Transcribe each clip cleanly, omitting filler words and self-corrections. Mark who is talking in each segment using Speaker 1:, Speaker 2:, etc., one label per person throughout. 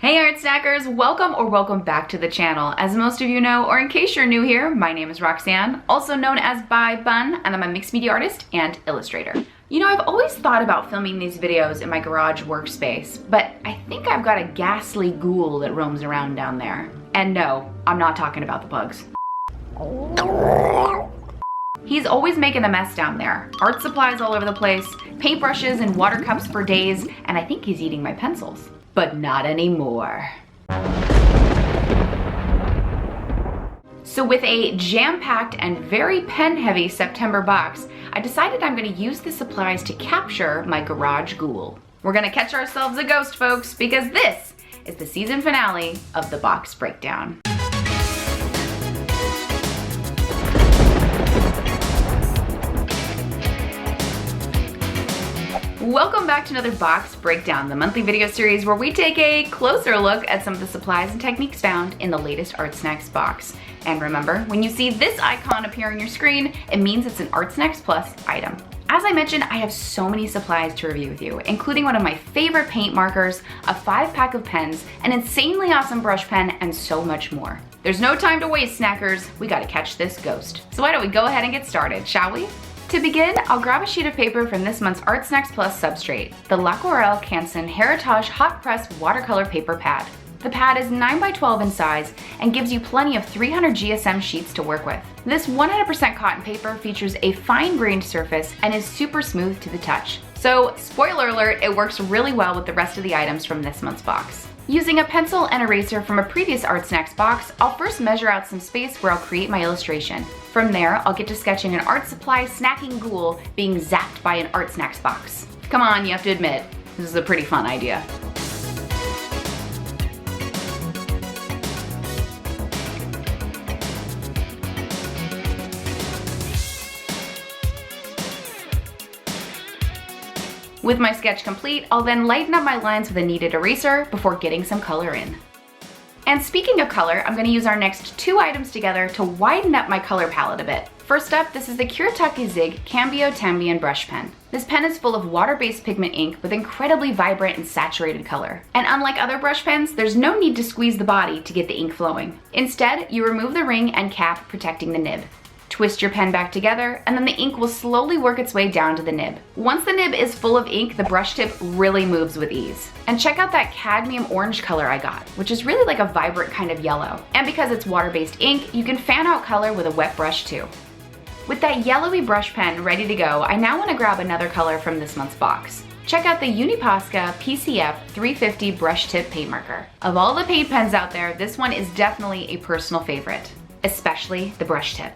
Speaker 1: Hey art snackers, welcome back to the channel. As most of you know, or in case you're new here, my name is Roxanne, also known as By Bun, and I'm a mixed media artist and illustrator. You know, I've always thought about filming these videos in my garage workspace, but I think I've got a ghastly ghoul that roams around down there. And no, I'm not talking about the bugs. He's always making a mess down there. Art supplies all over the place, paintbrushes and water cups for days, and I think he's eating my pencils. But not anymore. So with a jam-packed and very pen-heavy September box, I decided I'm gonna use the supplies to capture my garage ghoul. We're gonna catch ourselves a ghost, folks, because this is the season finale of the box breakdown. Welcome back to another box breakdown, the monthly video series where we take a closer look at some of the supplies and techniques found in the latest ArtSnacks box. And remember, when you see this icon appear on your screen, it means it's an ArtSnacks Plus item. As I mentioned, I have so many supplies to review with you, including one of my favorite paint markers, a 5-pack of pens, an insanely awesome brush pen, and so much more. There's no time to waste, snackers. We gotta catch this ghost. So why don't we go ahead and get started, shall we? To begin, I'll grab a sheet of paper from this month's ArtSnacks Plus substrate, the L'Aquarelle Canson Heritage Hot Press Watercolor Paper Pad. The pad is 9 by 12 in size and gives you plenty of 300 GSM sheets to work with. This 100% cotton paper features a fine-grained surface and is super smooth to the touch. So, spoiler alert, it works really well with the rest of the items from this month's box. Using a pencil and eraser from a previous ArtSnacks box, I'll first measure out some space where I'll create my illustration. From there, I'll get to sketching an art supply snacking ghoul being zapped by an ArtSnacks box. Come on, you have to admit, this is a pretty fun idea. With my sketch complete, I'll then lighten up my lines with a kneaded eraser before getting some color in. And speaking of color, I'm going to use our next two items together to widen up my color palette a bit. First up, this is the Kuretake-Zig Cambio Tambien brush pen. This pen is full of water-based pigment ink with incredibly vibrant and saturated color. And unlike other brush pens, there's no need to squeeze the body to get the ink flowing. Instead, you remove the ring and cap protecting the nib. Twist your pen back together, and then the ink will slowly work its way down to the nib. Once the nib is full of ink, the brush tip really moves with ease. And check out that cadmium orange color I got, which is really like a vibrant kind of yellow. And because it's water-based ink, you can fan out color with a wet brush too. With that yellowy brush pen ready to go, I now want to grab another color from this month's box. Check out the Uniposca PCF 350 brush tip paint marker. Of all the paint pens out there, this one is definitely a personal favorite, especially the brush tip.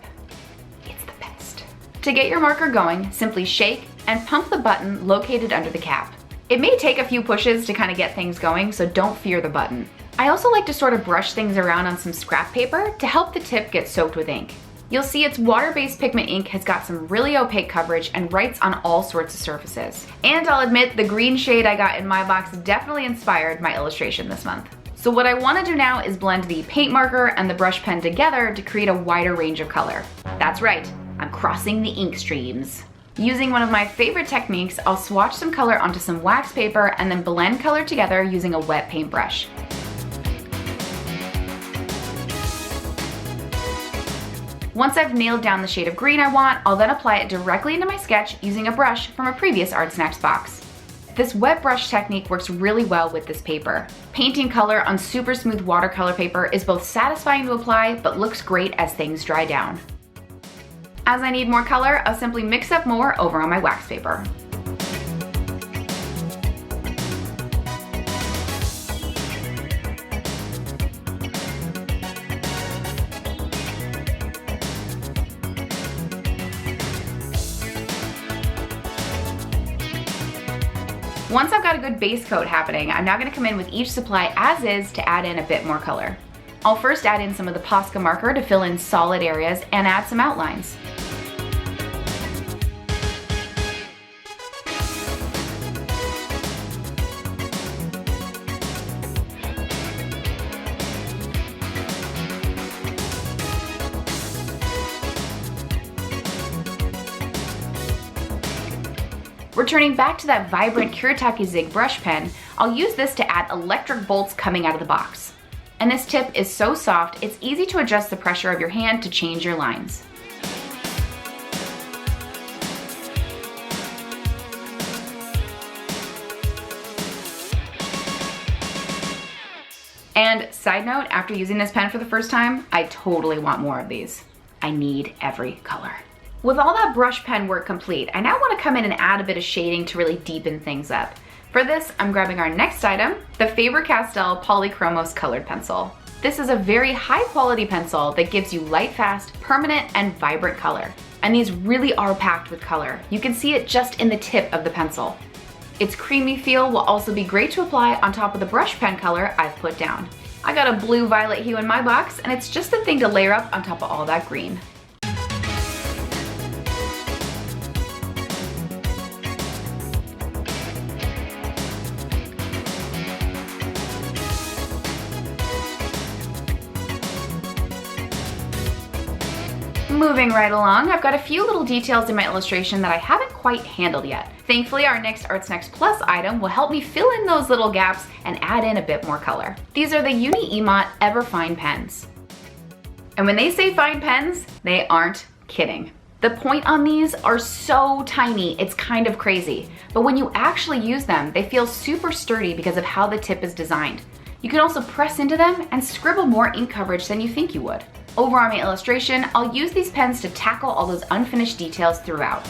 Speaker 1: To get your marker going, simply shake and pump the button located under the cap. It may take a few pushes to kind of get things going, so don't fear the button. I also like to sort of brush things around on some scrap paper to help the tip get soaked with ink. You'll see its water-based pigment ink has got some really opaque coverage and writes on all sorts of surfaces. And I'll admit, the green shade I got in my box definitely inspired my illustration this month. So what I want to do now is blend the paint marker and the brush pen together to create a wider range of color. That's right. I'm crossing the ink streams. Using one of my favorite techniques, I'll swatch some color onto some wax paper and then blend color together using a wet paintbrush. Once I've nailed down the shade of green I want, I'll then apply it directly into my sketch using a brush from a previous ArtSnacks box. This wet brush technique works really well with this paper. Painting color on super smooth watercolor paper is both satisfying to apply, but looks great as things dry down. As I need more color, I'll simply mix up more over on my wax paper. Once I've got a good base coat happening, I'm now going to come in with each supply as is to add in a bit more color. I'll first add in some of the Posca marker to fill in solid areas and add some outlines. Returning back to that vibrant Kuretake-Zig brush pen, I'll use this to add electric bolts coming out of the box. And this tip is so soft, it's easy to adjust the pressure of your hand to change your lines. And side note, after using this pen for the first time, I totally want more of these. I need every color. With all that brush pen work complete, I now want to come in and add a bit of shading to really deepen things up. For this, I'm grabbing our next item, the Faber-Castell Polychromos colored pencil. This is a very high quality pencil that gives you light fast, permanent, and vibrant color. And these really are packed with color. You can see it just in the tip of the pencil. Its creamy feel will also be great to apply on top of the brush pen color I've put down. I got a blue-violet hue in my box, and it's just the thing to layer up on top of all that green. Moving right along, I've got a few little details in my illustration that I haven't quite handled yet. Thankfully, our next ArtSnacks Plus item will help me fill in those little gaps and add in a bit more color. These are the Uni Emot Everfine pens. And when they say fine pens, they aren't kidding. The point on these are so tiny, it's kind of crazy. But when you actually use them, they feel super sturdy because of how the tip is designed. You can also press into them and scribble more ink coverage than you think you would. Over on my illustration, I'll use these pens to tackle all those unfinished details throughout.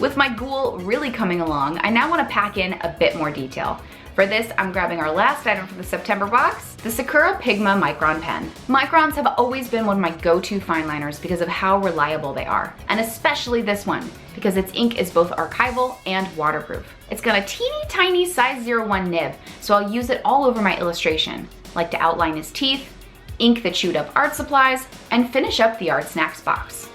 Speaker 1: With my ghoul really coming along, I now want to pack in a bit more detail. For this, I'm grabbing our last item from the September box, the Sakura Pigma Micron pen. Microns have always been one of my go-to fine liners because of how reliable they are, and especially this one, because its ink is both archival and waterproof. It's got a teeny tiny size 01 nib, so I'll use it all over my illustration, like to outline his teeth, ink the chewed up art supplies, and finish up the ArtSnacks box.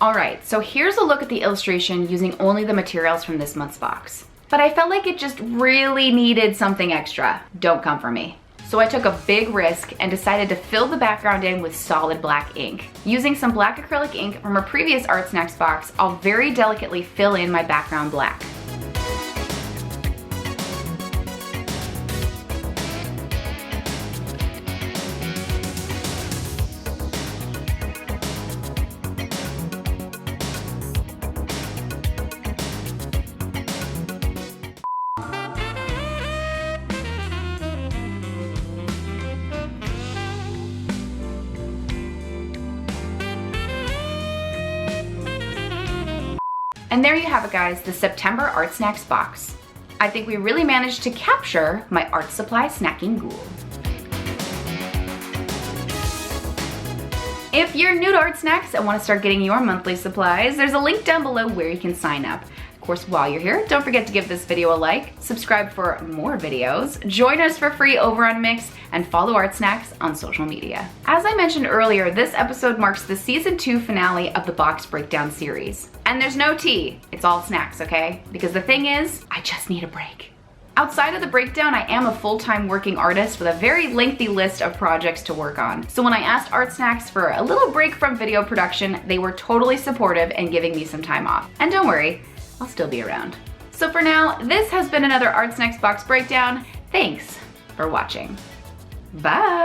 Speaker 1: Alright, so here's a look at the illustration using only the materials from this month's box. But I felt like it just really needed something extra. Don't come for me. So I took a big risk and decided to fill the background in with solid black ink. Using some black acrylic ink from a previous ArtSnacks box, I'll very delicately fill in my background black. And there you have it, guys, the September ArtSnacks box. I think we really managed to capture my art supply snacking ghoul. If you're new to ArtSnacks and want to start getting your monthly supplies, there's a link down below where you can sign up. Of course, while you're here, don't forget to give this video a like, subscribe for more videos, join us for free over on Mix, and follow ArtSnacks on social media. As I mentioned earlier, this episode marks the season 2 finale of the box breakdown series. And there's no tea, it's all snacks, okay? Because the thing is, I just need a break. Outside of the breakdown, I am a full-time working artist with a very lengthy list of projects to work on. So when I asked ArtSnacks for a little break from video production, they were totally supportive and giving me some time off. And don't worry, I'll still be around. So for now, this has been another ArtSnacks box breakdown. Thanks for watching. Bye.